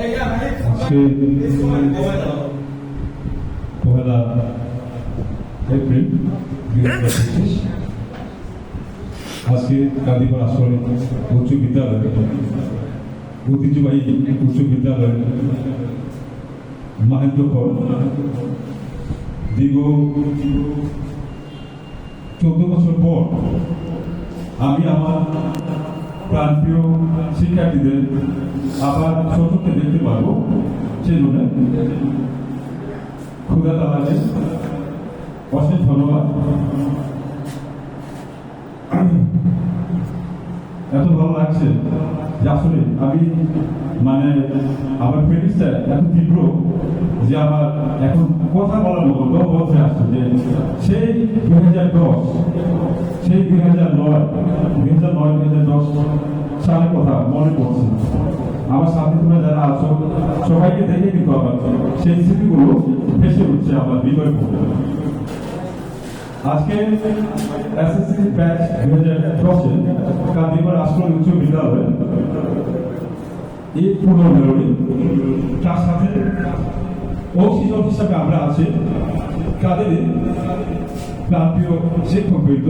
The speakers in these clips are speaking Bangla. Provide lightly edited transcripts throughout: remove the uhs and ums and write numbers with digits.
আজকে পহেলা এপ্রিল 2025 আজকে কাদিপাড়া আসলে উচ্চ বিদ্যালয় ঐতিহ্যবাহী উচ্চ বিদ্যালয় মহেন্দ্রকর দীর্ঘ 14 বছর পর আমি আমার প্রাণপ্রিয় শিক্ষার্থীদের আবার ছোটকে দেখতে পারবো। সেজন্য খোদা তাআলাকে অশেষ ধন্যবাদ। এত ভালো লাগছে যে আসলে আমি আমার ফিলিংসটা এত তীব্র যে আমার এখন কথা বলার মতো বলতে আসছে যে সেই 2010 সেই 2009 সালের কথা মনে পড়ছে। আমার সাথে তোমরা যারা আছো সবাইকে দেখে কিন্তু আবার সেই স্মৃতিগুলো ভেসে উঠছে আমার হৃদয়। আজকে এসএসসি ব্যাচ 2010 কাদিপাড়া আশ্রম উচ্চ বিদ্যালয় এই পুনর্মেলনী, তার সাথে অংশীদার হিসাবে আমরা আছি কাদের প্রান্তীয় শিক্ষকবৃন্দ,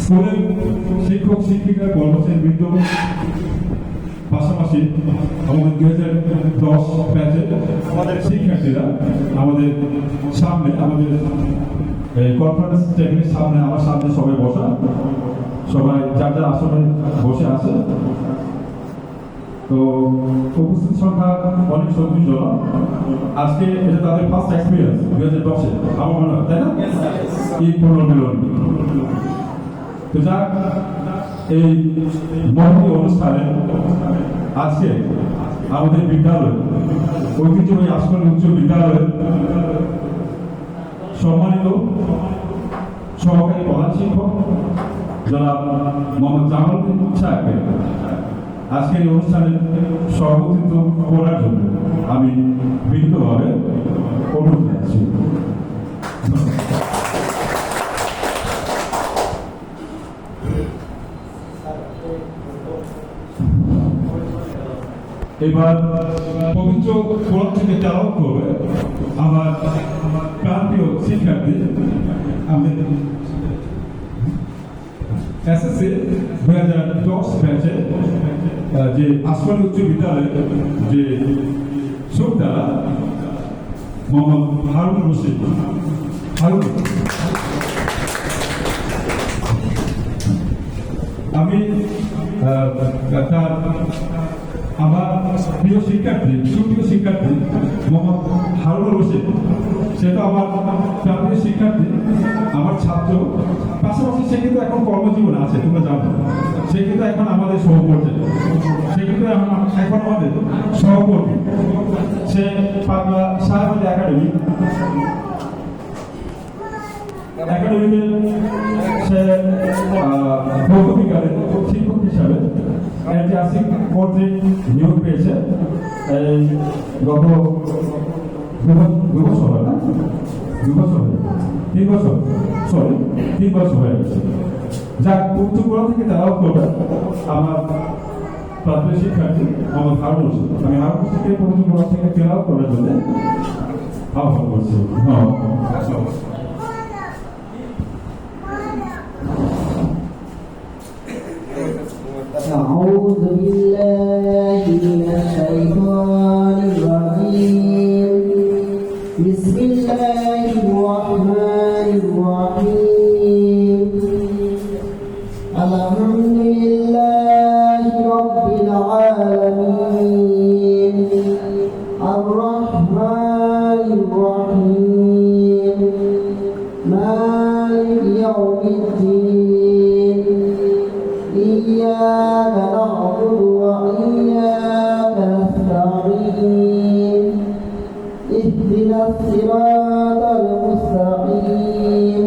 স্কুলের শিক্ষক শিক্ষিকা কর্মচারী বৃন্দ, পাশাপাশি আমাদের 2010 ব্যাচের আমাদের শিক্ষার্থীরা আমাদের সামনে, আমাদের কনফারেন্স টেবিলের সামনে, আমার সামনে সবাই বসা, সবাই যার যার আসনে বসে আছে। তো উপস্থিত সংখ্যা অনেক সন্তুষ্টজনক। আজকে এটা তাদের ফার্স্ট এক্সপিরিয়েন্স 2010-এ আমার মনে হয়, তাই না? এই পুনর্মিলন। তো যাক, এই মহতি অনুষ্ঠানে আজকে আমাদের বিদ্যালয় ঐতিহ্যবাহী আশ্রম উচ্চ বিদ্যালয়ের সম্মানিত সহকারী প্রধান শিক্ষক জনাব মোহাম্মদ জামাল সাহেবকে আজকের এই অনুষ্ঠানে সভাপতিত্ব করার জন্য আমি বিনীতভাবে অনুরোধ জানাচ্ছি। এবার পবিত্র কোরআন থেকে তেলাওয়াত করবে আমার প্রান্তীয় শিক্ষার্থী, আমাদের এসএসসি 2010 ব্যাচে যে আশফাক উচ্চ বিদ্যালয়ের যে সুরতারা মোহাম্মদ হারুন রশিদ। আমি তার আমার প্রিয় শিক্ষার্থী, সুপ্রিয় শিক্ষার্থী মোহাম্মদ হারুন রশিদ, সেটা আমার প্রান্তীয় শিক্ষার্থী, আমার ছাত্র, পাশাপাশি সে কিন্তু এখন কর্মজীবন আছে, তোমরা জানো। সে কিন্তু এখন আমাদের সহপর্যায়ে, সে কিন্তু এখন আমাদের সহকর্মী। সে পাগলা সাহেব একাডেমিতে সে ভৌত বিজ্ঞানের শিক্ষক হিসাবে ঐতিহাসিক কর্তৃক নিয়োগ পেয়েছে। এই গত 3 বছর হয়ে গেছে। যাক, পবিত্র থেকে তেলাওয়াত করবে আমার প্রাথমিক শিক্ষার্থী মোহাম্মদ হারুন রশিদ। আমি হারুন রশিদকে পবিত্র থেকে তেলাওয়াত করার জন্য আহ্বান করছি। أعوذ بالله من الشيطان الرجيم. بسم الله الرحمن الرحيم. الحمد لله رب العالمين. الرحمن الرحيم. مالك يوم الدين. إياك نعبد وإياك نستعين. اهدنا الصراط المستقيم.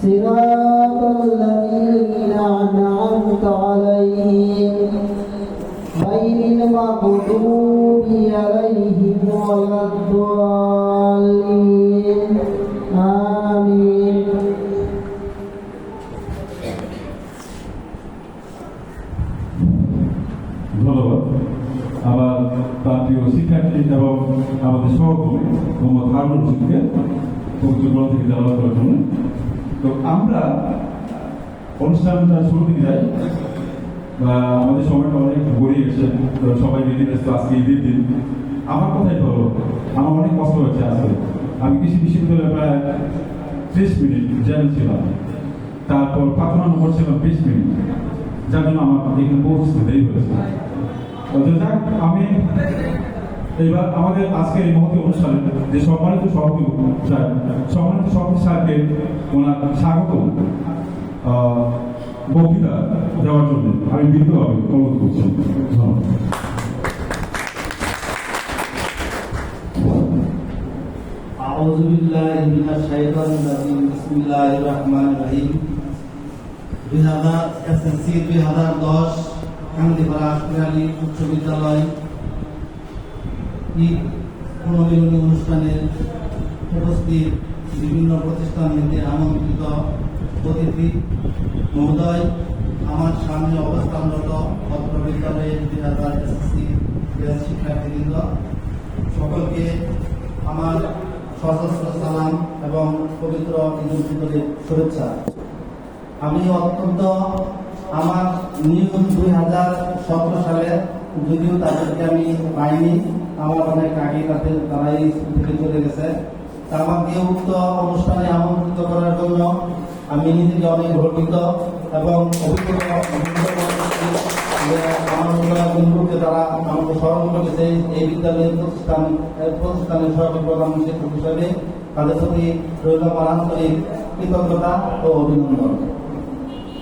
صراط الذين أنعمت عليهم غير المغضوب عليهم ولا الضالين. آمين. প্রিয় শিক্ষার্থী এবং আমাদের সহকর্মী মোহাম্মদ হারুন রশিদকে পবিত্র গ্রন্থ থেকে জানানো করার জন্য। তো আমরা অনুষ্ঠানটা শুরু দিকে যাই। আমাদের সময়টা অনেক গড়িয়ে গেছে, তো সবাই বেরিয়ে গেছে, আজকে ঈদের দিন। আমার কথাই ধরো, আমার অনেক কষ্ট হচ্ছে আজকে। আমি কৃষি বিশ্ববিদ্যালয়ে প্রায় 30 মিনিট জ্যাম ছিলাম, তারপর প্রার্থনা নম্বর ছিলাম 20 মিনিট, যার জন্য আমার এখানে পৌঁছতে দেরি হয়েছে। যাক, আমি এইবার আমাদের আজকে এই মহতি অনুষ্ঠানে যে সম্মানিত সভাপতি স্যারকে ওনার স্বাগত বক্তৃতা দেওয়ার জন্য আমি বিনীতভাবে অনুরোধ করছি। أعوذ بالله من الشيطان الرجيم بسم الله الرحمن الرحيم SSC 2010 কান্দিপাড়া আশফিরালী উচ্চ বিদ্যালয় ঈদ পুনর্মিলনী অনুষ্ঠানের উপস্থিত বিভিন্ন প্রতিষ্ঠান হতে আমন্ত্রিত অতিথি মহোদয়, আমার সামনে অবস্থানরত পত্র বিদ্যালয়ের 2000 SSC শিক্ষার্থীবৃন্দ, সকলকে আমার সশস্ত্র সালাম এবং পবিত্র ঈদ উল ফিতরের শুভেচ্ছা। আমি অত্যন্ত আমার নিয়ম 2017 সালে, যদিও তাদেরকে আমি পাইনি, আমার অনেক আগে তারাই থেকে চলে গেছে। আমাকে উক্ত অনুষ্ঠানে আমন্ত্রিত করার জন্য আমি নিজেকে অনেক গর্বিত এবং আমার বন্ধুকে তারা আমাকে স্মরণ করেছে এই বিদ্যালয়ের প্রতিষ্ঠানের সরকারি প্রধান শিক্ষক হিসাবে। তাদের প্রতি রইল আমার আন্তরিক কৃতজ্ঞতা ও অভিনন্দন।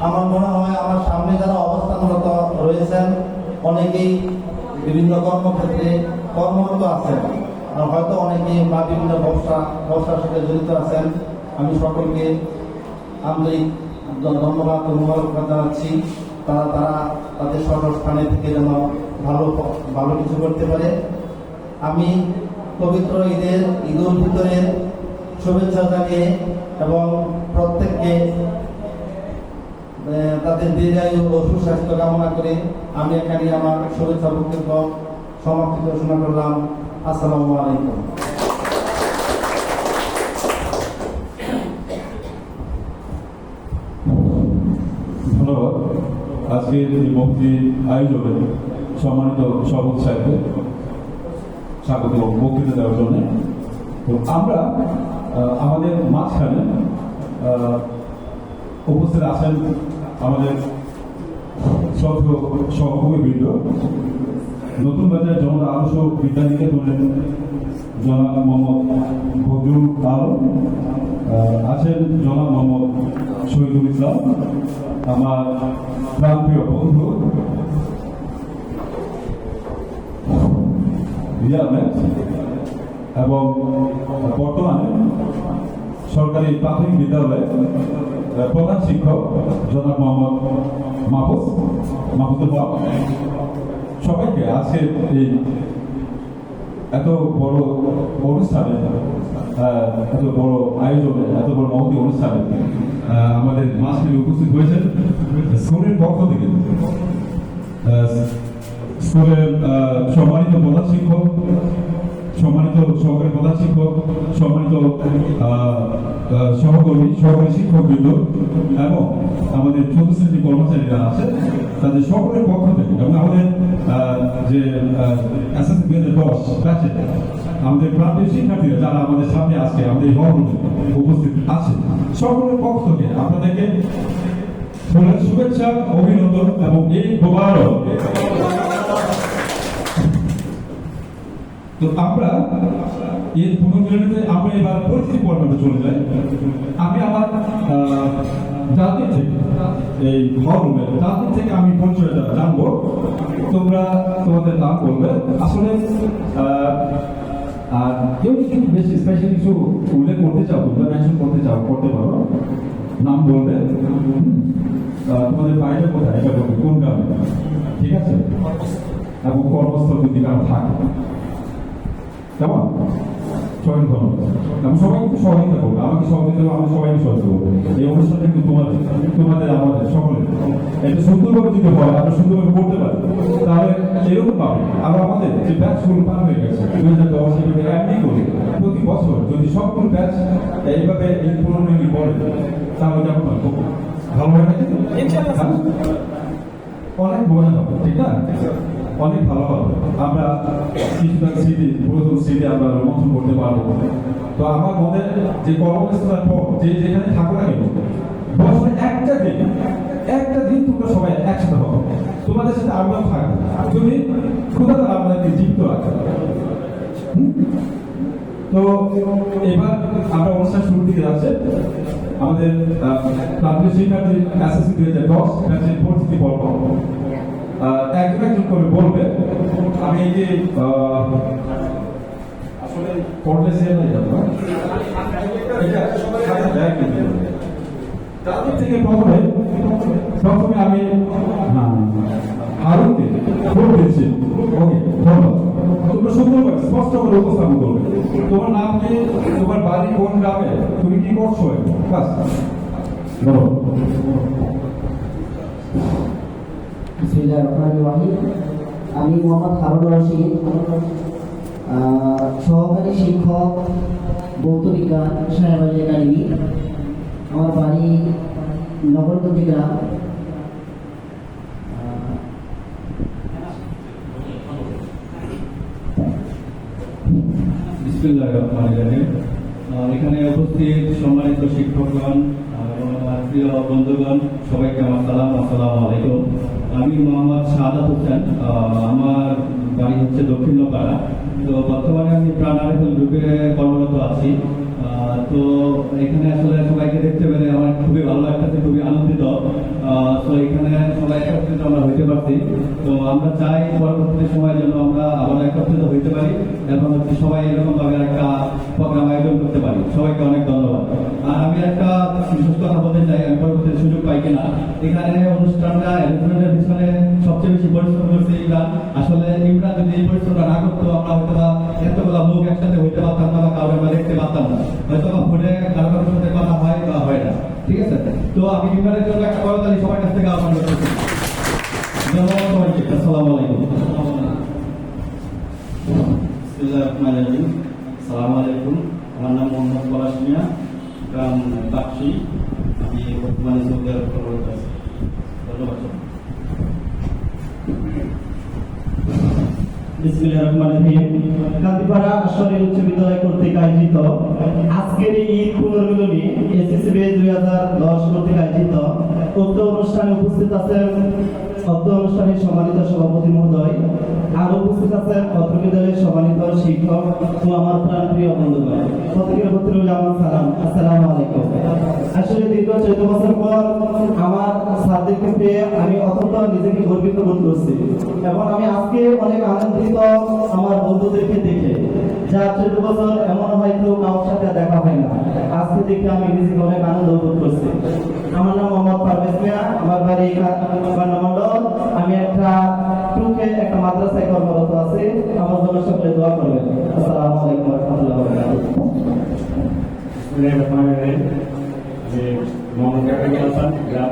আমার মনে হয় আমার সামনে যারা অবস্থানরত রয়েছেন অনেকেই বিভিন্ন কর্মক্ষেত্রে কর্মরত আছেন, আর হয়তো অনেকেই বা বিভিন্ন ব্যবসার সাথে জড়িত আছেন। আমি সকলকে আন্তরিক ধন্যবাদ ও মোবারকবাদ জানাচ্ছি। তারা তাদের সর্বস্থানে থেকে যেন ভালো কিছু করতে পারে। আমি পবিত্র ঈদ উল ফিতরের শুভেচ্ছা জানিয়ে এবং প্রত্যেককে তাদের দীর্ঘায়ু ও সুস্বাস্থ্য কামনা করে আমি এখানে আমার শুভেচ্ছা বক্তব্য সমাপ্তি ঘোষণা করলাম। আসসালামু আলাইকুম। ধন্যবাদ। আজকে এই মুক্তি আয়োজনে সম্মানিত সভাপতি সাহেবকে স্বাগত বক্তৃতা দেওয়ার জন্য। তো আমরা আমাদের মাঝখানে উপস্থিত আছেন আমাদের সহকর্মীবৃন্দ, নতুন বাজার জনতা আদর্শ বিদ্যানিকেতনের জনাব মোহাম্মদ ফজলুল আলম, আছেন জনাব মোহাম্মদ শহীদুল ইসলাম, আমার প্রাণপ্রিয় বন্ধু রিয়ামেট, এবং বর্তমানে সরকারি প্রাথমিক বিদ্যালয়ে প্রধান শিক্ষক জনাব মোহাম্মদ মাহফুজুল হক। সবাইকে আজকে এই এত বড় অনুষ্ঠানে, এত বড় আয়োজনে, এত বড় মহতি অনুষ্ঠানে আমাদের মাঝখানে উপস্থিত হয়েছেন স্কুলের পক্ষ থেকে স্কুলের সম্মানিত প্রধান শিক্ষক, সম্মানিত সহকারী প্রধান শিক্ষক, সম্মানিত সহকর্মী শিক্ষকবৃন্দ এবং আমাদের চতুর্থ শ্রেণীর কর্মচারীরা আছে, তাদের সকলের পক্ষ থেকে এবং আমাদের যে SSC 2010 ব্যাচে আমাদের প্রান্তীয় শিক্ষার্থীরা যারা আমাদের সামনে আজকে আমাদের এই হলরুমে উপস্থিত আছে, সকলের পক্ষ থেকে আপনাদেরকে শুভেচ্ছা, অভিনন্দন এবং এই মোবারক। তো আমরা এই পুনর্মিলনীতে আমরা এবার পরিস্থিতি পর্যন্ত চলে যাই। আমি আমার জাতি থেকে, এই হলরুমের জাতি থেকে আমি পরিচয়টা জানবো, তোমরা তোমাদের নাম বলবে। আসলে আর কেউ যদি বেশি স্পেশাল কিছু উল্লেখ করতে চাও, তোমরা মেনশন করতে চাও, করতে পারো, নাম বলবে। তোমাদের বাড়িটা কোথায়, এটা বলবে কোন গ্রামে, ঠিক আছে, এবং কর্মস্থল যদি কারো থাকে, কেমন? সবাই ধন্যবাদ। আমি সবাইকে সহযোগিতা করবো, আমাকে সহযোগিতা করবো, আমি সবাইকে সহযোগিতা করবো। এই অনুষ্ঠানটা কিন্তু তোমাদের আমাদের সকলের। এটা সুন্দরভাবে যদি হয়, আমরা সুন্দরভাবে করতে পারি, তাহলে এরকম পাবে। আর আমাদের যে ব্যাচগুলো পার হয়ে গেছে 2010 এভাবে এমনি করে প্রতি বছর যদি সবগুলো ব্যাচ এইভাবে ইম্প্রুভমেন্ট করে, তাহলে কেমন হয়? খুব ভালো হয় নাকি? হ্যাঁ? অনেক মজা হবে, ঠিক না? অনেক ভালো হবে। আমরা কিছুটা স্মৃতি, পুরাতন স্মৃতি আমরা রোমন্থন করতে পারবো। তো আমার মনে যে কর্মব্যস্ততার পর যে যেখানে থাকো না কেন, বছরে একটা দিন তোমরা সবাই একসাথে হবে, তোমাদের সাথে আমরাও থাকবো, তুমি খোদা তারা আমাদেরকে জীবিত রাখবে। তো এবার আমরা অনুষ্ঠান শুরুর দিকে যাচ্ছে। আমাদের প্রাথমিক শিক্ষার্থী এসএসসি 2010 ব্যাচের পরিস্থিতি পর্ব একজন করে বলবে। আমি এই যে আসলে পড়লে সে হয়ে যাবো, তাদের থেকে প্রথমে আমি হারুনকে ভোট দিচ্ছি। ওকে, ধন্যবাদ। তোমরা সুন্দর করে স্পষ্ট করে উপস্থাপন করবে। তোমার নাম কি, তোমার বাড়ি কোন গ্রামে, তুমি কি করছো, বাস ধন্যবাদ। বিসমিল্লাহির রহমানির রহিম। আমি মোহাম্মদ হারুন রশিদ, সহকারী শিক্ষক ভৌত বিজ্ঞান সাহেবাজার একাডেমি। আমার বাড়ি নগরগঞ্জ গ্রাম। বিসমিল্লাহির রহমানির রহিম। এখানে উপস্থিত সম্মানিত শিক্ষকগণ এবং আমার প্রিয় বন্ধুগণ, সবাইকে আমার সালাম, আসসালামু আলাইকুম। আমি মোহাম্মদ শাহাদাত হোসেন, আমার বাড়ি হচ্ছে দক্ষিণপাড়া। তো বর্তমানে আমি প্রাণ আরেফুল গ্রুপে কর্মরত আছি। তো এখানে আসলে সবাইকে দেখতে পেরে আমার খুবই ভালো লাগতেছে, খুবই আনন্দিত। তো এখানে সবাই একত্রিত আমরা হইতে পারছি। তো আমরা চাই পরবর্তী সময় যেন আমরা আবার একত্রিত হইতে পারি এবং হচ্ছে সবাই এরকম ভাবে একটা প্রোগ্রাম আয়োজন করতে পারি। সবাইকে অনেক ধন্যবাদ। আর আমি একটা বিশেষ কথা বলতে চাই, আমি পরবর্তী সুযোগ পাই কিনা। এখানে অনুষ্ঠানটা অ্যারেঞ্জমেন্টের পিছনে সবচেয়ে বেশি পরিশ্রম করছে ইমরান। আসলে ইমরান যদি এই পরিশ্রমটা না করতো, আমরা হয়তো বা এতগুলা লোক একসাথে হইতে পারতাম না, বা কাউকে আমরা দেখতে পারতাম না, হয়তো বা ফোনে কারো কারোর সাথে কথা হয় বা হয় না। ঠিক আছে? তো আমি ইমরানের জন্য একটা করতালি সবার কাছ থেকে আহ্বান করতেছি। ধন্যবাদ সবাইকে। আসসালামু আলাইকুম। বিসমিল্লাহির রহমানির রহিম। আসসালামু আলাইকুম। আমার নাম মোহাম্মদ পলাশ মিয়া, গ্রাম বাক্সি। আমি বর্তমানে সৌদি আরব কর্মরত আছি। ধন্যবাদ। বিসমিল্লাহির রহমানির রহিম। কান্দিপাড়া সরকারি উচ্চ বিদ্যালয় কর্তৃক আয়োজিত আজকের এই ঈদ পুনর্মিলনী এসএসসি ব্যাচ 2010 কর্তৃক আয়োজিত উক্ত অনুষ্ঠানে উপস্থিত আছেন উক্ত অনুষ্ঠানের সম্মানিত সভাপতি মহোদয়, আর উপস্থিত আছেন অত্র বিদ্যালয়ের সম্মানিত শিক্ষক ও আমার প্রাণপ্রিয় বন্ধুগণ। প্রত্যেকের প্রতি রইল আমার সালাম, আসসালামু আলাইকুম। আসলে দীর্ঘ 14 বছর পর আমার স্যারদেরকে পেয়ে আমি অত্যন্ত নিজেকে গর্বিত বোধ করছি এবং আমি আজকে অনেক আনন্দিত আমার বন্ধুদেরকে দেখে, যা 14 বছর এমন হয়তো কারোর সাথে দেখা হয় না। আজকে দেখে আমি নিজেকে অনেক আনন্দ বোধ করছি। আমার নাম মোহাম্মদ পারভেজ মিয়া, আমার বাড়ি মন্ডল। আমি একটা মাদ্রাসায় কর্মরত আছি। আমার জন্য সকলে দোয়া করবেন। আসসালামু আলাইকুম ওয়া রাহমাতুল্লাহি ওয়া বারাকাতুহু। বিসমিল্লাহির রহমানির রহিম। যে মোহাম্মদ জাকির হাসান, গ্রাম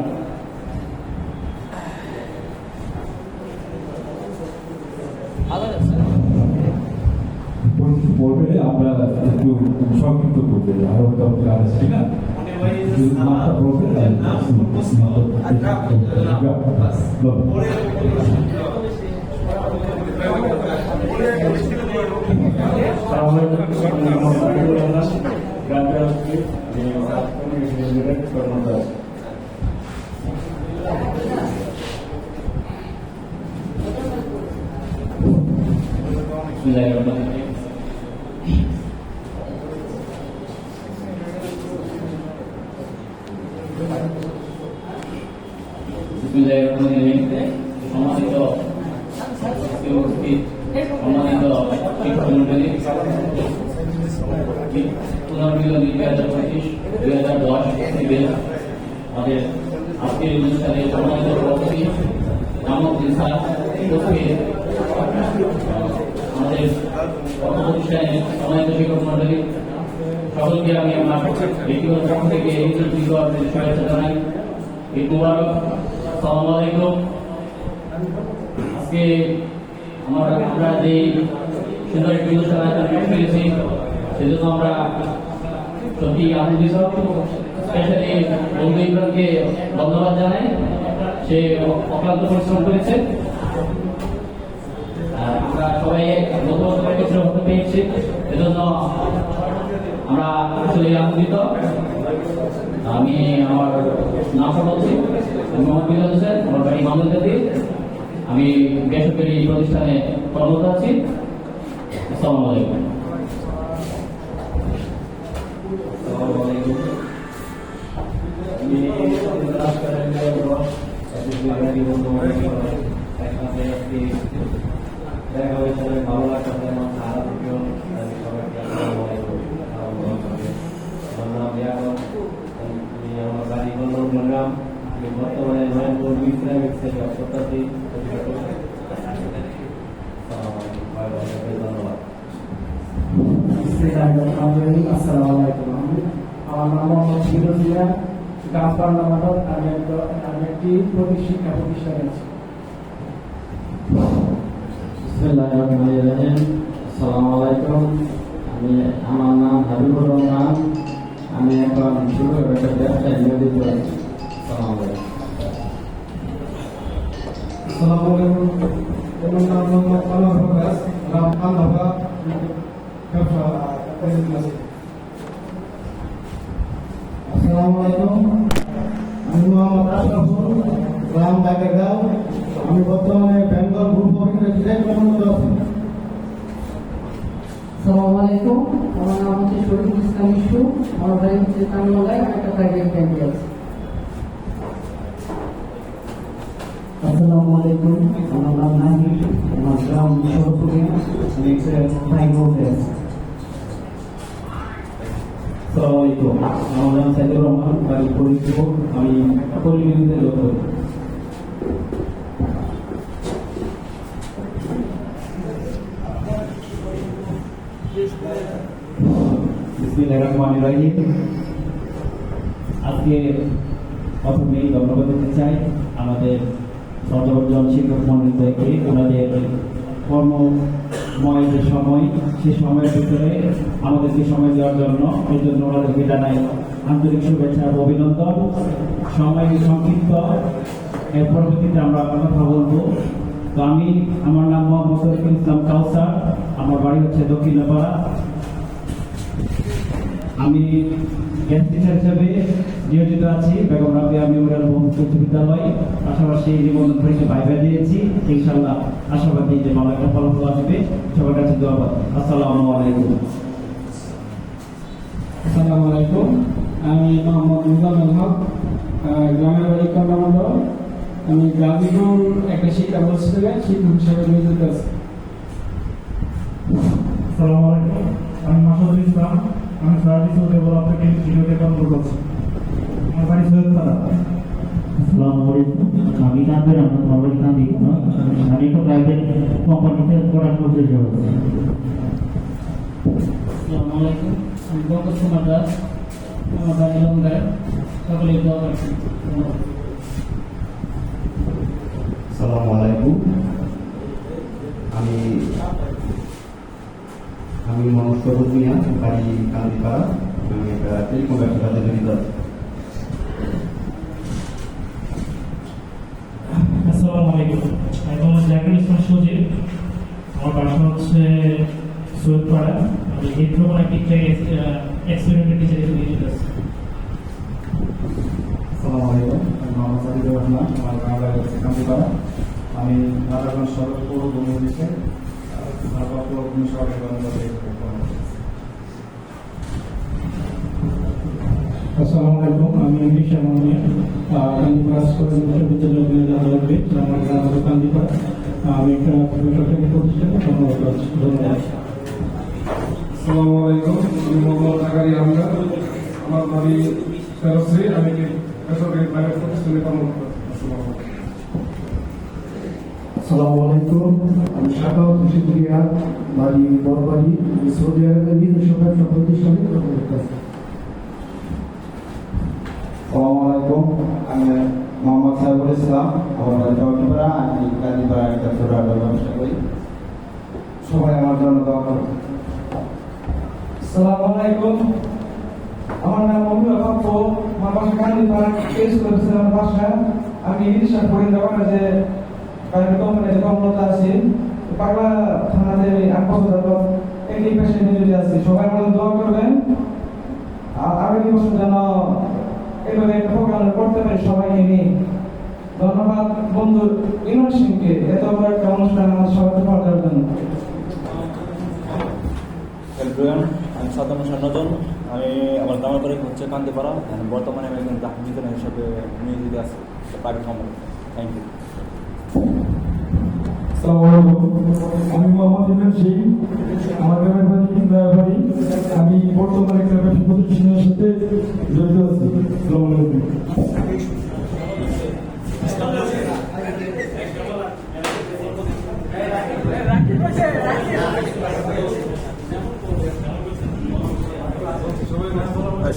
পড়বে, আমরা একটু সংক্ষিপ্ত করবো, আরো ঠিক না? নামটা বলবে, সম্মানিত উপস্থিত, সম্মানিত শিক্ষক মন্ডলী, পুনর্মিলনী 2025-2010 আমাদের আজকের অনুষ্ঠানে সম্মানিত সভাপতি নামক স্যার উপস্থিত, আমাদের প্রতিষ্ঠানের সম্মানিত শিক্ষক মন্ডলী, সকলকে আমি আমার ব্যক্তিগত পক্ষ থেকে এই শুভেচ্ছা জানাই। ঈদ মুবারক। আসসালামু আলাইকুম। আজকে আমরা যে সুন্দর একটি অনুষ্ঠান আয়োজন করতে পেরেছি সেজন্য আমরা সত্যি আনন্দিত। স্পেশালি বন্ধু ইমরানকে ধন্যবাদ জানাই, সে অক্লান্ত পরিশ্রম করেছে। আর আমরা সবাই নতুন কিছু হতে পেরেছি, এজন্য আমরা আসলে আনন্দিত। আমি আমার নামটা বলছি, আমি মোহাম্মদ মিলাদ হোসেন, আমার বাড়ি মামলাজাতি। আমি বেসরকারি প্রতিষ্ঠানে কর্মরত আছি। আসসালামু আলাইকুম। দেখা হয়ে সবাই ভালো লাগছে। আমার সারা থেকেও সবাইকে আমার বাড়ি গ্রাম, বর্তমানে নয়নপুর ইসলামিক সেন্টার সত্যাসী ধন্যবাদ। আসসালামু আলাইকুম। আমার নাম মোহাম্মদ ফিরোজ মিয়া, গ্রাম পার্লামান্ডল। আমি একটি শিক্ষা প্রতিষ্ঠানে আছি। আসসালামু আলাইকুম। আমার নাম হাবিবুর রহমান। আমি এখন শুরু একটা ব্যবসায় নিয়োজিত আছি। আসসালামু আলাইকুম। আসসালামু আলাইকুম। আমার নাম মোহাম্মদ আনোয়ার প্রকাশ, গ্রাম আন্দাভা, ব্যবসা আছি। আসসালামু আলাইকুম। আমি মোহাম্মদ আশরাফুল, গ্রাম বাগেরগাঁও। আমি বর্তমানে বেঙ্গল গ্রুপ অফ ইন্ডাস্ট্রিজে কর্মরত আছি। আসসালামু আলাইকুম। আমার নাম হচ্ছে শরীফুল ইসলাম ইস্যু। আমার বাড়ি হচ্ছে তামিলনাড়ায়, একটা প্রাইভেট ব্যাংকে আছে। আসসালামু আলাইকুম। আমার নাম নাহিদ, আমার গ্রাম শহরপুরে, আমি একটা ব্যাংক করতে আছি। আসসালামু আলাইকুম। আমার নাম সাইদুর রহমান, বাড়ি ফরিদপুর। আমি পরিবিদ্যুতে লোক করি। বিসমিল্লাহির রহমানির রহিম। আজকে প্রথমেই ধন্যবাদ দিতে চাই আমাদের সর্বজন শিক্ষক মন্ডলীকে, ওনাদের কর্মময় যে সময়, সেই সময়ের ভিতরে আমাদেরকে সময় দেওয়ার জন্য, এই জন্য ওনাদেরকে জানাই আন্তরিক শুভেচ্ছা ও অভিনন্দন। সময় সংক্ষিপ্ত, এর পরবর্তীতে আমরা কথা বলবো। তো আমার নাম মোহাম্মদ শরীফুল ইসলাম কাউসার, আমার বাড়ি হচ্ছে দক্ষিণপাড়া। আমি গেস্ট টিচার হিসেবে নিয়োজিত আছি বেগম রাবিয়া মেমোরিয়াল উচ্চ বিদ্যালয়। পাশাপাশি নিবন্ধন পরীক্ষা ভাইভা দিয়েছি। ইনশাআল্লাহ আশাবাদী যে ভালো একটা ফলাফল আসবে। সবার কাছে দোয়া করি। আসসালামু আলাইকুম। আসসালামু আলাইকুম। আমি মোহাম্মদ মুজাম্মেল হক, গ্রামের বাড়ি কন্যামন্ডল। আমি গাজীপুর একটা শিক্ষা প্রতিষ্ঠানে শিক্ষক হিসেবে নিয়োজিত আছি। আসসালামু আলাইকুম। আমি মাসুদুল ইসলাম, আমি সার্ভিস ও ডেভেলপমেন্ট ইনস্টিটিউটে কর্মরত আছি। আমার বাড়ি সৈয়দপাড়া। আসসালামু আলাইকুম। আমি কান্দের আহমদ, আমার বাড়ি কান্দি। আমি একটা প্রাইভেট কোম্পানিতে পড়াশোনা করতে যাবো। আসসালামু আলাইকুম। আমি বরকত কুমার দাস, আমার বাড়ি লঙ্গায়। সকলে দোয়া করছি। আসসালামু আলাইকুম। আমি মোহাম্মদ সবুজ মিয়া, বাড়ি কান্দিপাড়া। আমি একটা টেলিকম ব্যবসার সাথে জড়িত আছি। আসসালামু আলাইকুম। আমি মোহাম্মদ জাকির ইসলাম সজীব, আমার বাসা হচ্ছে সৈয়দপাড়া। আমি হিথ্রো একটি এক্সপেরিমেন্ট টিচার হিসেবে নিয়োজিত আছি। আসসালামু আলাইকুম। আমি মোহাম্মদ সাদিকুর রহমান, আমার গ্রাম বাড়ি হচ্ছে কান্দিপাড়া। আমি রাজাগঞ্জ সদর পৌর ভূমিতে আসসালামু আলাইকুম। আমি ইংলিশ এমনিয়া, কান্দিপাড়া বিশ্ববিদ্যালয় আমার গ্রাম হলো কান্দিপাড়া। আমি একটা বেসরকারি প্রতিষ্ঠানে কর্মরত আছি। ধন্যবাদ। আসসালামু আলাইকুম। আমি মোহাম্মদ আগারি আমদার, আমার বাড়ি ফেরোশ্রী। আমি বেসরকারি প্রাইভেট প্রতিষ্ঠানে কর্মরত আছি। আসসালামু আলাইকুম। আমি শাখাও খুশি দুনিয়া, বাড়ি বড়বাড়ি। আমি সৌদি আরবের নিজস্ব ব্যবসা প্রতিষ্ঠানে কর্মরত আছি। আসসালামু আলাইকুম। আমি মোহাম্মদ সাইফুল ইসলাম, আমার বাড়ি চৌকিপাড়া, আমি কাজীপাড়া একটা ছোট একটা ব্যবসা করি। সবাই আমার জন্য দোয়া করুন। আসসালামু আলাইকুম। আমার নাম মমিনুল হক, আমার বাসা কাজীপাড়া, কেস করেছে আমার বাসা। আমি ইলিশা পরিবার যে প্রাইভেট কোম্পানিতে কর্মরত আছি। পাগলা থানাতে 8 বছর যাবত একই পেশায় নিয়োজিত আছি। সবাই আমাদের দোয়া করবেন, আর আগামী বছর যেন এভাবে একটা প্রোগ্রাম করতে পারি সবাইকে নিয়ে। ধন্যবাদ বন্ধু ইমরান সিংকে এত বড় একটা অনুষ্ঠান আমার সবাইকে পাঠার জন্য। এভরিওয়ান, আমি সাদ্দাম হোসেন নতুন। আমি আমার গ্রামের বাড়ি হচ্ছে কান্দিপাড়া। বর্তমানে আমি একজন গ্রাহক বিজ্ঞানী হিসাবে নিয়োজিত আছি প্রাইভেট কোম্পানি। Thank you. আমি মোহাম্মদ ইমরান সিং, আমার গ্রামের বাড়ি। আমি বর্তমানে একটা ব্যবসা প্রতিষ্ঠানের সাথে জড়িত আছি। আসসালামু আলাইকুম।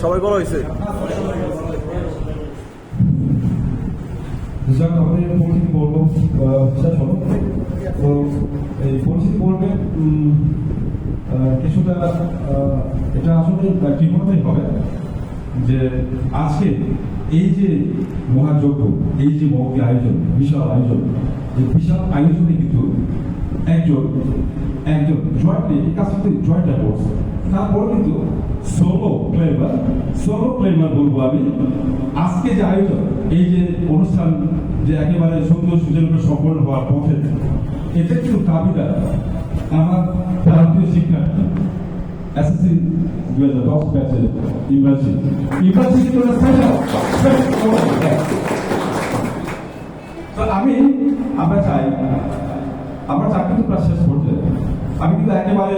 সবাই বড় হয়েছে। যাক, আমাদের পরিচিতি পর্ব শেষ হলো। তো এই পরিচিতি পর্বে কিছুটা এটা আসলে ঠিকমতোই হবে যে আজকে এই যে মহাযজ্ঞ, এই যে মহতি আয়োজন, বিশাল আয়োজন, এই বিশাল আয়োজনে কিন্তু একজন জয়েন্টলি এই কাজ করতে জয়েন্টটা করছে। তারপর কিন্তু সোলো প্লেয়ার বলবো আমি। আজকে যে আয়োজন, এই যে অনুষ্ঠান যে একেবারে সুন্দর সুযোগ সম্পন্ন হওয়ার পথে, এটা কিন্তু দাবিদার আমার ভারতীয় শিক্ষার্থী এসএসসি 2010 ব্যাচের ইমরান সিং কিন্তু তো আমরা চাই, আমরা চাকরি তো প্রায় শেষ করতে, আমি কিন্তু একেবারে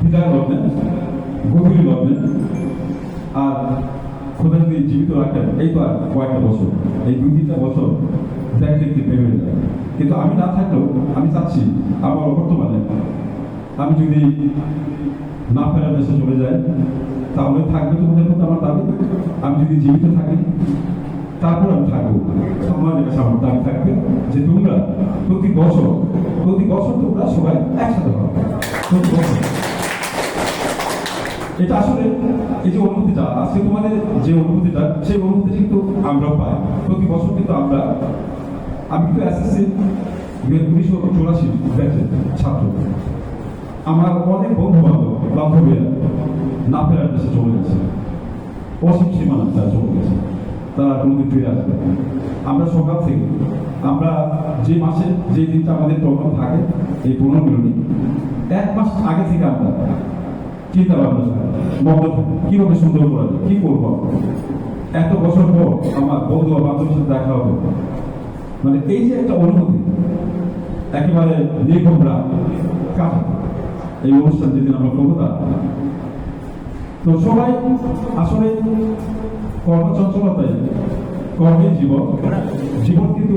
বিদায় লগ্নে, গভীর লগ্নে, আর খোদা যদি জীবিত রাখেন এই তো আর কয়েকটা বছর, এই 2-3টা বছর দেখতে ভেবে যায়। কিন্তু আমি না থাকলেও আমি চাচ্ছি আমার বর্তমানে আমি যদি না ফেরার দেশে চলে যাই, তাহলে থাকবে তোমাদের মতো আমার দাবি। আমি যদি জীবিত থাকি তারপর আমি থাকবো, তোমাদের কাছে আমার দাবি থাকবে যে তোমরা প্রতি বছর তোমরা সবাই একসাথে হবে। প্রতি বছর এটা আসলে এই যে অনুভূতিটা, আজকে তোমাদের যে অনুভূতিটা, সেই অনুভূতি কিন্তু আমরা পাই প্রতি বছর। কিন্তু আমি কিন্তু এসএসসি 1984 ব্যাচের ছাত্র। আমার অনেক বন্ধু বান্ধবীরা না ফেরার দেশে চলে গেছে, অসীম সীমানা তারা চলে গেছে, তারা কোনোদিন ফিরে আসবে। আমরা সকাল থেকে আমরা যে মাসে যে দিনটা আমাদের প্রোগ্রাম থাকে, এই পুনর্মিলনী 1 মাস আগে থেকে আমরা চিন্তা ভাবনা বন্ধ থাকে, কিভাবে সুন্দর করা যায়, কি করবো। এত বছর পর আমার বন্ধু বা বান্ধবের সাথে দেখা হবে, মানে এই যে একটা অনুভূতি একেবারে নির্ভরা কাজ। এই অনুষ্ঠান যেদিন আমরা করবো, তো সবাই আসলে কর্মচঞ্চলতায় কর্মের জীবন কিন্তু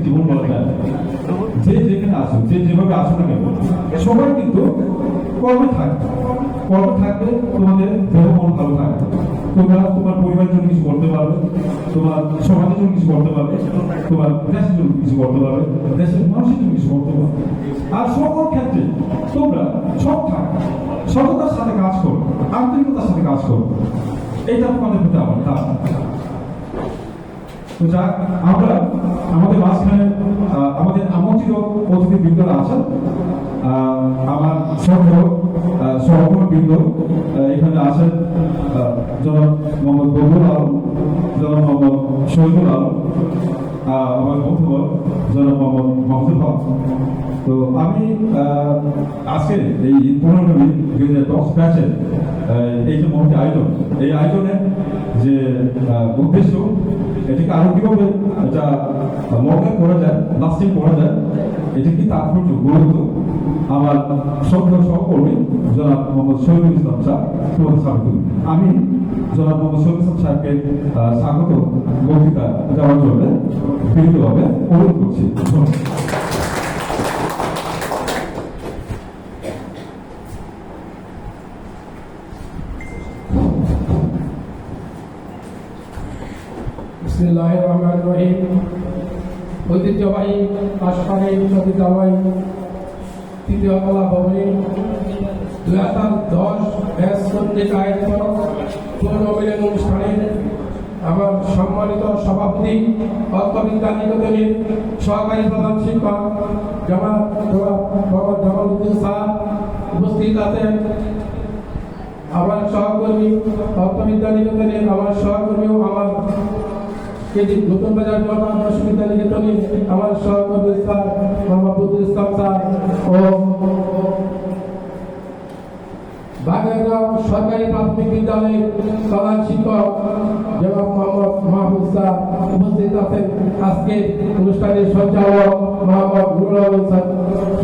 জীবন বলা যায়। যে যেখানে আসুক, যে যেভাবে আসুক না কেন, সবাই কিন্তু কর্মে থাকবে। তোমাদের দেহ মন ভালো থাকবে, তোমরা তোমার পরিবারের জন্য কিছু করতে পারবে, তোমার সমাজের জন্য কিছু করতে পারবে, তোমার দেশের জন্য কিছু করতে পারবে, দেশের মানুষের জন্য কিছু করতে পারবে। আর সকল ক্ষেত্রে তোমরা সততার সাথে কাজ করো, আন্তরিকতার সাথে কাজ করো। এইটা তোমাদের প্রতি আমার তা। তো যাক, আমরা আমাদের মাঝখানে আমাদের আমন্ত্রিত অতিথিবৃন্দরা আছেন। আমার সহকর্মীবৃন্দ এখানে আছেন, জনাব মোহাম্মদ বদরুল আলম, জনাব মোহাম্মদ শহীদুল আলম, আমার বন্ধুবর জনাব মোহাম্মদ মাহমুদুল হক। তো আমি আজকে এই 2010 ব্যাচের এই যে মহতি আয়োজন, এই আয়োজনের যে উদ্দেশ্য, এটাকে আরো কিভাবে এটা লঙ্ঘন করা যায়, লাস্টিং করা যায়, এটা কি তাৎপর্য গুরুত্ব আমার সহকর্মী জনাব মোহাম্মদ শহীদুল ইসলাম স্যার তোমাদের স্বাগত। আমি জনাব মোহাম্মদ শহীদুল ইসলাম স্যারকে স্বাগত বক্তৃতা দেওয়ার জন্য বিনীতভাবে অনুরোধ করছি। বিসমিল্লাহির রহমানির রহিম। ঐতিহ্যবাহী আশফালী উচ্চ বিদ্যালয় তৃতীয় কলা ভবনে 2010 ব্যাচ কর্তৃক আয়োজিত পুনর্মিলন অনুষ্ঠানে আমার সম্মানিত সভাপতি তত্ত্ববিজ্ঞান নিকেতনের সহকারী প্রধান শিক্ষক জনাব মোহাম্মদ জামালউদ্দিন স্যার উপস্থিত আছেন। আমার সহকর্মী তত্ত্ববিদ্যা নিকেতনের আমার সহকর্মী ও আমার নতুন বাজার বিশ্ববিদ্যা নিকেতনের আমার সহকর্মী স্যার মোহাম্মদ বদরুল ইসলাম স্যার ও বাগেরগাঁও সরকারি প্রাথমিক বিদ্যালয়ের প্রধান শিক্ষক জনাব মোহাম্মদ মাহবুব স্যার উপস্থিত আছেন। আজকে অনুষ্ঠানের সঞ্চালক মোহাম্মদ নুরুল আলম স্যার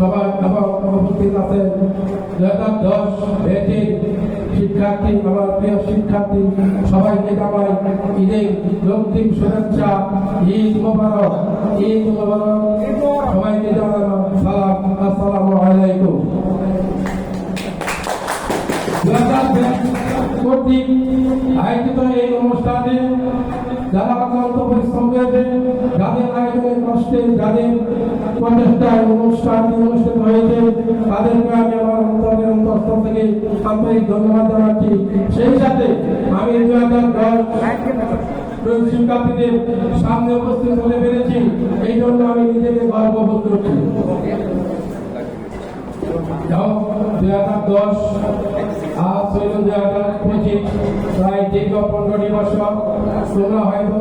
সবাই এবং উপস্থিত আছেন 2010 ব্যাচের শিক্ষার্থী, আমার প্রিয় শিক্ষার্থী সবাইকে জানাই ঈদের রক্তিম শুভেচ্ছা। ঈদ মোবারক, ঈদ মোবারক। সবাইকে জানালাম সালাম, আসসালামু আলাইকুম। কর্তৃক আয়োজিত এই অনুষ্ঠানে যারা অক্লান্ত পরিশ্রম করেছে, যাদের আয়োজনের কষ্টে, যাদের প্রচেষ্টায় অনুষ্ঠানটি অনুষ্ঠিত হয়েছে, তাদেরকে আমি আমার অন্তরের অন্তঃস্থল থেকে আন্তরিক ধন্যবাদ জানাচ্ছি। সেই সাথে আমি 2010 শিক্ষার্থীদের সামনে উপস্থিত হতে পেরেছি, এই জন্য আমি নিজেকে গর্ববোধ করছি। 2010 আজ 2025 প্রায় দীর্ঘ 15টি বছর। তোমরা হয়তো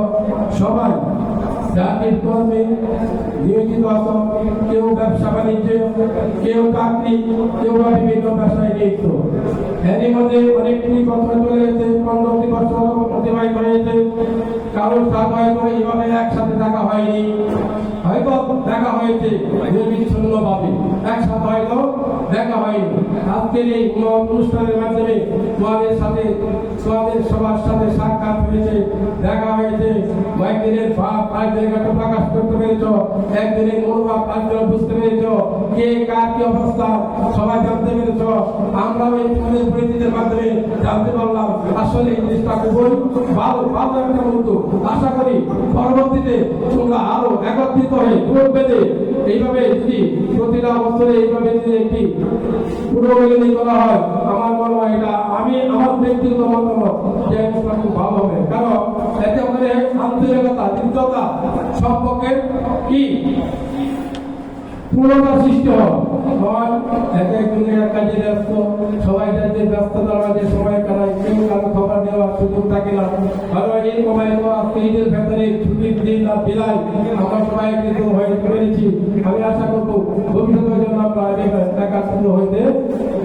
সবাই জাতির কর্মে নিয়োজিত আছো, কেউ ব্যবসা বাণিজ্যে, কেউ চাকরি, কেউ বা বিভিন্ন পেশায় নিযুক্ত। এরই মধ্যে অনেকটি বছর চলে গেছে, 15টি বছর অতিবাহিত হয়েছে। কারোর সাথে হয়তো এইভাবে একসাথে দেখা হয়নি, হয়তো দেখা হয়েছে নির্বিচ্ছিন্নভাবে, একসাথে হয়তো দেখা হয়নি। আজকের এই অনুষ্ঠানের মাধ্যমে তোমাদের সাথে, তোমাদের সবার সাথে সাক্ষাৎ হয়েছে, দেখা হয়েছে। কয়েকদিনের ভাব আজ জায়গাটা প্রকাশ করতে পেরেছ, একদিনের মনোভাব আজ বুঝতে পেরেছ, কে কার কি অবস্থা সবাই জানতে পেরেছ। আমরাও এই তোমাদের পরিচিতির মাধ্যমে জানতে পারলাম আসলে এই জিনিসটা খুবই ভালো ভালো একটা মুহূর্ত। আশা করি পরবর্তীতে তোমরা আরো একত্রিত হয়ে জোট বেঁধে এইভাবে যদি প্রতিটা বছরে এইভাবে যদি একটি পুনর্মিলনী করা হয়, আমার মনে হয় এটা আমি আমার ব্যক্তিগত মতামত যে অনুষ্ঠান খুব ভালো হবে। কারণ এতে আমাদের আন্তরিকতা, হৃদ্যতা সম্পর্কের কি পূর্ণতা সৃষ্টি হয়। এক একজনের কাজে ব্যস্ত, সবাই যাদের ব্যস্ততার মাঝে সময় কাটায়, কেউ কারো খবর দেওয়ার সুযোগ থাকে না। কারণ এই সময় তো আজকে ঈদের ভেতরে ছুটির দিন আর বেলায় আমরা সবাই একত্রিত হয়ে পেরেছি। আমি আশা করবো ভবিষ্যতের জন্য আমরা একাত্রিত হইতে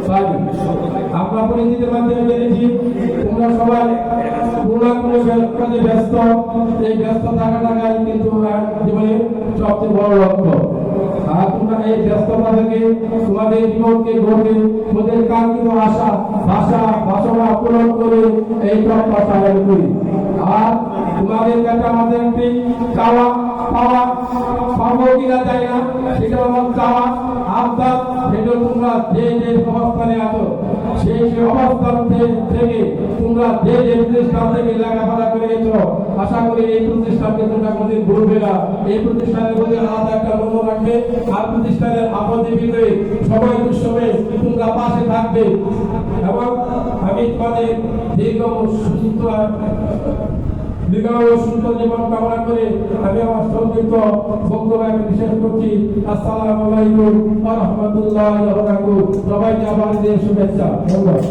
পারি। আমরা পরিচিতির মাধ্যমে পেরেছি তোমরা সবাই কোনো কাজে ব্যস্ত। এই ব্যস্ত থাকাটাই কিন্তু জীবনে সবচেয়ে বড় লক্ষ্য। আর তোমরা এই ব্যস্ততা থেকে তোমাদের জীবনকে গড়বে, তোমাদের কাঙ্ক্ষিত আশা ভাষা বাসনা পূরণ করে এই প্রত্যাশা আমি করি। আর তোমাদের কাছে আমাদের একটি চাওয়া পাওয়া, পাবো কিনা চাই না, সেটা আমার চাওয়া আবদার। সেটা তোমরা যে যে অবস্থানে আছো সেই অবস্থান থেকে তোমরা যে যে প্রতিষ্ঠান থেকে লেখাপড়া করে গেছো, আশা করি এই প্রতিষ্ঠানকে তোমরা কোনোদিন ভুলবে না। এই প্রতিষ্ঠানের প্রতি আলাদা একটা মনোযোগ রাখবে, আর প্রতিষ্ঠানের আপদে বিপদে সময় দুঃসময়ে তোমরা পাশে থাকবে। এবং আমি তোমাদের দীর্ঘ সুস্থ জীবন কামনা করে আমি আমার সংক্ষিপ্ত বক্তব্য বিশেষ করছি। আসসালামু আলাইকুম ওয়া রাহমাতুল্লাহি ওয়া বারাকাতুহু। সবাইকে আবার দিয়ে শুভেচ্ছা। ধন্যবাদ।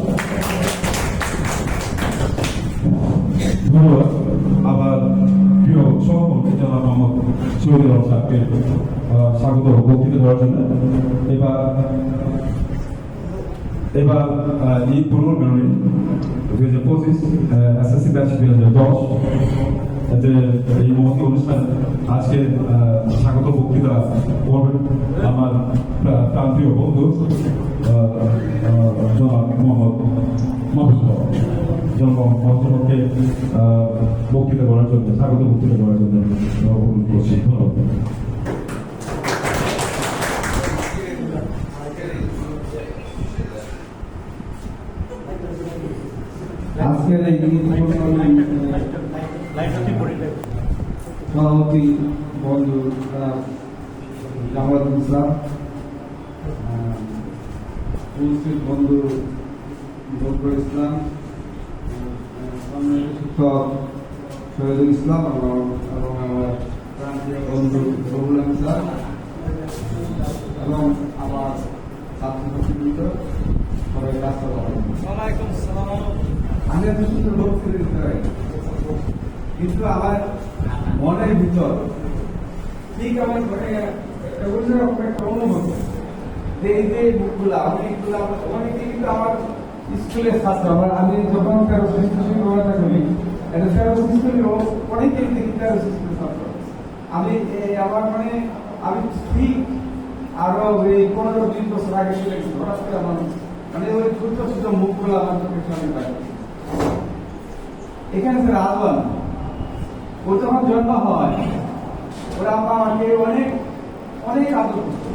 ধন্যবাদ। আমার প্রিয় সহকর্মী জনাব মোহাম্মদ শহীদুল আলম স্যারকে স্বাগত বক্তৃতা দেওয়ার জন্য। এবার এই পুনর্মিলনী 2025 এসএসসি ব্যাচ 2010 এতে এই মহতি অনুষ্ঠান আজকে স্বাগত বক্তৃতা করবেন আমার প্রান্তীয় বন্ধু জনাব মোহাম্মদ মাহবুব জনাব মহাসভাকে বক্তৃতা করার জন্য, স্বাগত বক্তৃতা করার জন্য অনুরোধ করছি। ধন্যবাদ। আজকের এই সভাপতি সভাপতি বন্ধু জামালুল ইসলাম, উপস্থিত বন্ধু বকর ইসলাম, সম্মানিত শিক্ষক শহীদুল ইসলাম এবং আমার প্রান্তীয় বন্ধু রবুল স্যার এবং আমার ছাত্রছাত্রীবৃন্দ সবাই রাস্তা আমি এত সুন্দর লোক ফিরে দিতে পারি, কিন্তু আমার মনের ভিতর ঠিক আমার অন্যরকম একটা অনুভূতি যে এই যে বুকগুলা অনেকগুলা অনেকে কিন্তু আমার স্কুলের ছাত্র আমার আমি যখন ব্যবস্থা করি স্কুলের অনেকেই দেখি স্কুলের ছাত্র আমি আমার মানে আমি ঠিক আরো এই 15-20 বছর আগে চলে গেছি। হঠাৎ করে আমার মানে ওই ছোট ছোট মুখগুলো আমার চোখের সামনে পাই। এখানে স্যার আদওয়ান ও যখন জন্ম হয় ওরা আমাকে অনেক অনেক আদর করতো।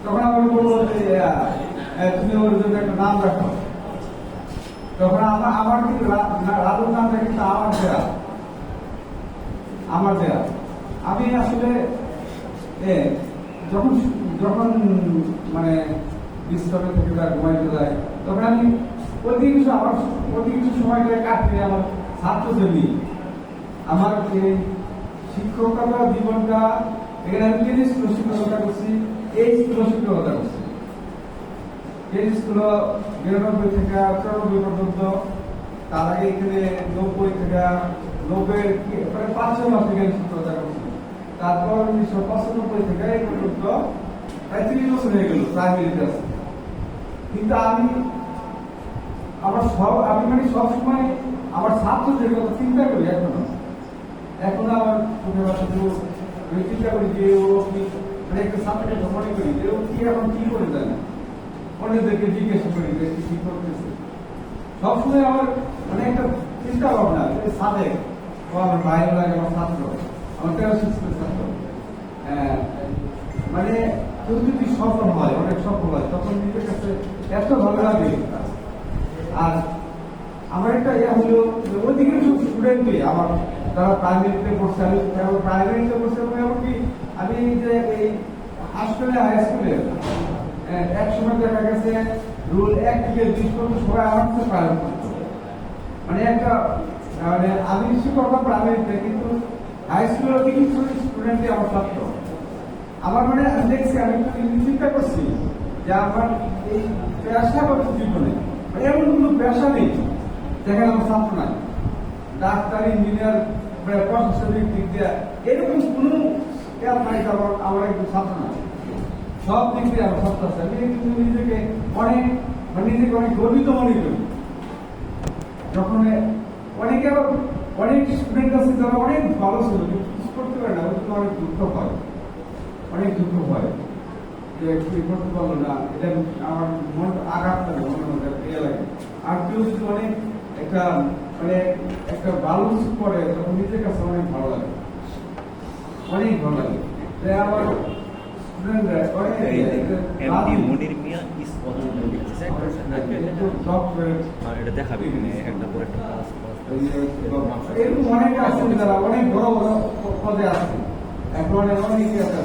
তখন আমার বললো যে তুমি ওর জন্য একটা নাম রাখো। তখন আমার কিন্তু রাধুর নামটা কিন্তু আমার দেয়া আমি আসলে যখন যখন মানে বিস্তরে থেকে ঘুমাইতে যায় তখন আমি অতি কিছু সময়টা কাটতে আমার ছাত্রদের নিয়ে আমার এই শিক্ষকতা জীবনটা এখানে আমি কেজি স্কুল শিক্ষকতা করছি, এই স্কুল শিক্ষকতা করছি। কেজি স্কুল 92 থেকে 94 পর্যন্ত, তার আগে এখানে 90 থেকে 90 প্রায় 5-6 মাস থেকে শিক্ষকতা করছি। তারপর 1995 থেকে এই পর্যন্ত প্রায় 30 বছর হয়ে গেল প্রাইমারিতে আছে। কিন্তু আমি মানে সবসময় আমার ছাত্রদের কথা চিন্তা করি এখনো আমার চিন্তা করি যে ও কি মানে একটা ছাত্রকে মনে করি যে ও কি এখন কি করে জানে, অন্যদেরকে জিজ্ঞাসা করি যে কি করতেছে। সবসময় আমার মানে একটা চিন্তা ভাবনা সাদেক ও আমার ভাইও লাগে, আমার ছাত্র, আমার 13 স্কুলের ছাত্র। মানে কেউ যদি সফল হয়, অনেক সফল হয়, তখন নিজের কাছে এত ভালো লাগে। আর আমার একটা হলো অধিকাংশ স্টুডেন্টই আমার যারা প্রাইমারিতে পড়ছে, আমি প্রাইমারিতে পড়ছে এমনকি আমি যে এই হাসপাতালে হাই স্কুলে এক সময় দেখা গেছে রুল 1 থেকে 20 পর্যন্ত সবাই আমার কাছে প্রাইভেট করতো। মানে একটা মানে আমি শিক্ষক প্রাইমারিতে, কিন্তু হাই স্কুলের অধিকাংশ স্টুডেন্টই আমার ছাত্র। আমার মানে দেখছি আমি চিন্তা করছি যে আমার এই পেশাগত জীবনে এমন কোনো পেশা নেই যেখানে আমার ছাত্র নাই। ডাক্তার, ইঞ্জিনিয়ার, প্রশাসনিক দিক দিয়ে এরকম কোনো নাই আমার একটু ছাত্র নাই। সব দিক দিয়ে আমার ছাত্র আছে। আমি কিন্তু নিজেকে অনেক গর্বিত মনে করি। যখন অনেকে আবার অনেক স্টুডেন্ট আছে যারা অনেক ভালো ছিল কিন্তু কিছু করতে পারে না, ওই অনেক দুঃখ হয়, অনেক দুঃখ হয় যে কি করতে পারলো না। এটা আমার মন আঘাত লাগে, মনের মধ্যে ইয়ে লাগে। আর কেউ যদি অনেক একটা মানে একটা ভালো কিছু করে তখন নিজের কাছে অনেক ভালো লাগে, অনেক ভালো লাগে। আমার স্টুডেন্টরা এটা দেখাবি একটা পরে এরকম অনেকে আছেন যারা অনেক বড় বড় পদে আছে, এখন অনেকে আছে।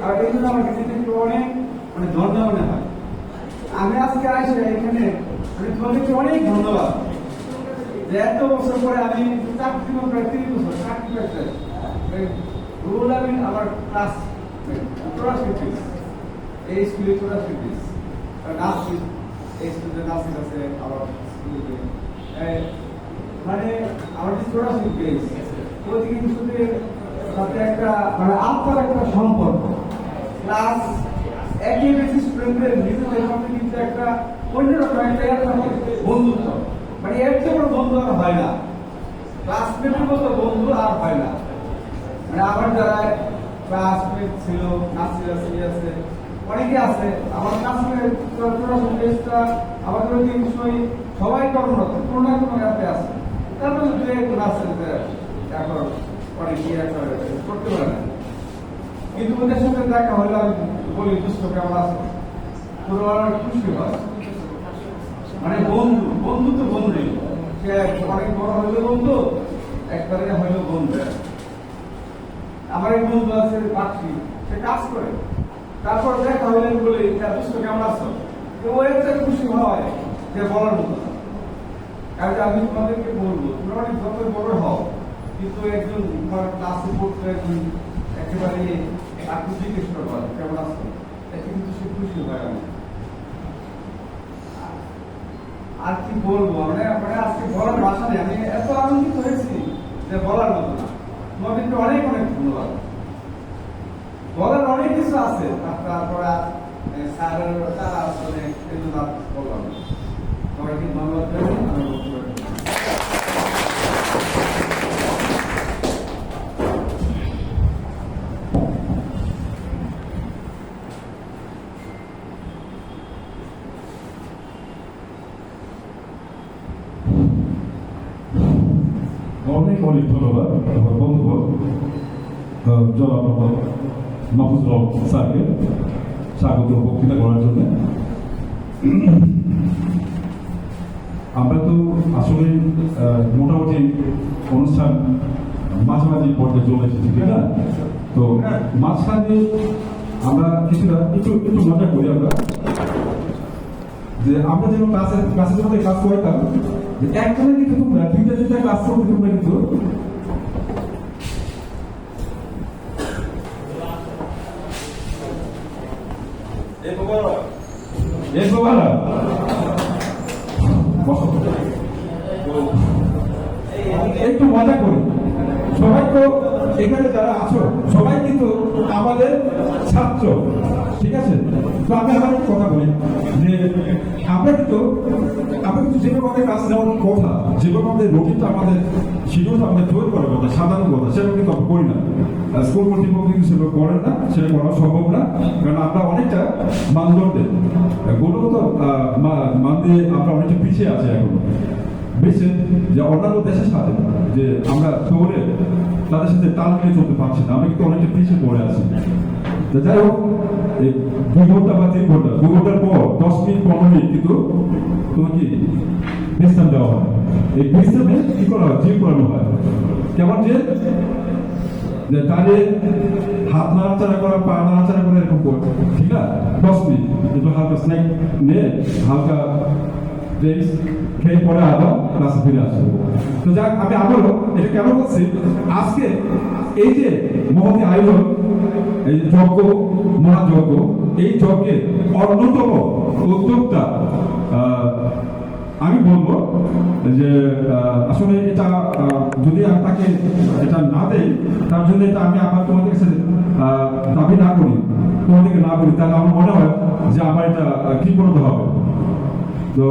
আর এই জন্য আমার কাছে অনেক মানে ধন্য মনে হয়। আমি আজকে আসি এখানে আমি তোমাদেরকে অনেক ধন্যবাদ যে এত বছর পরে আমি চাকরি প্রায় 30 বছর চাকরি পেয়েছি। রুল আমি আমার ক্লাস 84 এই স্কুলে 84 নাসির, এই স্কুলে নাসির আছে আমার স্কুলে। মানে আমার যে 84 পেয়েছি ওদিকে শুধু সাথে একটা মানে আত্মার একটা সম্পর্ক, ক্লাস একই বেশি স্টুডেন্টদের নিজেদের মধ্যে কিন্তু একটা অন্যরকম একটা বন্ধুত্ব, মানে এর চেয়ে বড় বন্ধু আর হয় না। ক্লাসমেটের মতো বন্ধু আর হয় না। মানে আমার যারা ক্লাসমেট ছিল, নাসির আছে, আছে অনেকে আছে আমার ক্লাসমেট, আমাদের বিষয় সবাই কর্মরত কোনো না কোনো ইয়াতে আছে। তারপরে যে কোনো আছে এখন অনেক ইয়ে করতে পারে না, কিন্তু ওদের সাথে দেখা হলে আমি বলি দুষ্ট কেমন আছে, পুরো খুশি হয়। মানে বন্ধু তো বন্ধু, সে অনেক বড় হইলো বন্ধু, একবারে হইলো বন্ধু। আমার এক বন্ধু আছে পাখি, সে কাজ করে, তারপর দেখা হইলেন বলে দোস্ত কেমন আছো, তো ও একটা খুশি হয় যে বলার মতো না। কাজে আমি তোমাদেরকে বলবো, তোমরা অনেক যত বড় হও, কিন্তু একজন তোমার ক্লাসে পড়তো একজন একেবারে তাকে জিজ্ঞেস করবো কেমন আছো, এতে কিন্তু সে খুশি হয়। আমি আর কি বলবো, মানে আজকে বলার ভাষা নেই, আমি এত আনন্দিত হয়েছি যে বলার মতো না। তোমাদেরকে অনেক অনেক ধন্যবাদ। বলার অনেক কিছু আছে, তারপরে স্যারের তারা আসলে এই জন্য বললাম। সবাইকে ধন্যবাদ দেবেন। অনেক অনেক ধন্যবাদ আমার বন্ধুগণ জনাব মাহফুজুল হক স্যারকে স্বাগত বক্তৃতা করার জন্য। আমরা তো আসলে মোটামুটি অনুষ্ঠান মাঝামাঝি পর্যায়ে চলে এসেছি, ঠিক না? তো মাঝখানে আমরা কিছুটা একটু একটু মজা করি আমরা, যে আমরা যেন ক্লাসে যখন ক্লাস করতাম, যে একজনে কিন্তু তোমরা দুইটা ক্লাস করতে তোমরা কিন্তু একটু মজা করি। সবাই তো এখানে যারা আছো সবাই কিন্তু আমাদের ছাত্র, ঠিক আছে? তো আমি আবার একটা কথা বলি যে আমরা কিন্তু যেভাবে আমাদের কাজ নেওয়ার কথা, যেভাবে আমাদের রুটিনটা আমাদের শিডিউলটা আমাদের তৈরি করার কথা, সাধারণ কথা, সেটা কিন্তু আমরা করি না। স্কুল কর্তৃপক্ষ কিন্তু সেভাবে করেন না, সেটা করা সম্ভব না, কারণ আমরা অনেকটা মানদণ্ডে গুণগত মান দিয়ে আমরা অনেকটা পিছিয়ে আছি এখনো। বেশি যে অন্যান্য দেশের সাথে যে আমরা দৌড়ে তাদের সাথে তাল মিলিয়ে চলতে পারছি না, আমরা কিন্তু অনেকটা পিছিয়ে পড়ে আছি। যাই হোক, এই 2 ঘন্টা বা 3 ঘন্টা, 2 ঘন্টার পর 10 মিনিট 15 মিনিট কিন্তু তোমার কি বিশ্রাম দেওয়া হয়। এই বিশ্রামে কি করা হয়? জিম করানো হয়। কেমন যে দাঁড়িয়ে হাত নাড়াচাড়া করা, পা নাড়াচাড়া করা, এরকম করবে, ঠিক না? 10 মিনিট একটু হালকা স্ন্যাক নিয়ে হালকা ড্রিঙ্কস খেয়ে পরে আবার ক্লাসে ফিরে আসবো। তো যাক, আমি আবারও এটা কেন বলছি, আজকে এই যে মহতি আয়োজন, এই যজ্ঞ, মহাযজ্ঞ, এই যজ্ঞের অন্যতম উদ্যোক্তা আমি বলবো যে আসলে এটা যদি তাকে এটা না দেয়, তার জন্য এটা আমি আবার তোমাদের কাছে দাবি না করি, তোমাদেরকে না বলি, তাহলে আমার মনে হয় যে আমার এটা কি করতে হবে। তো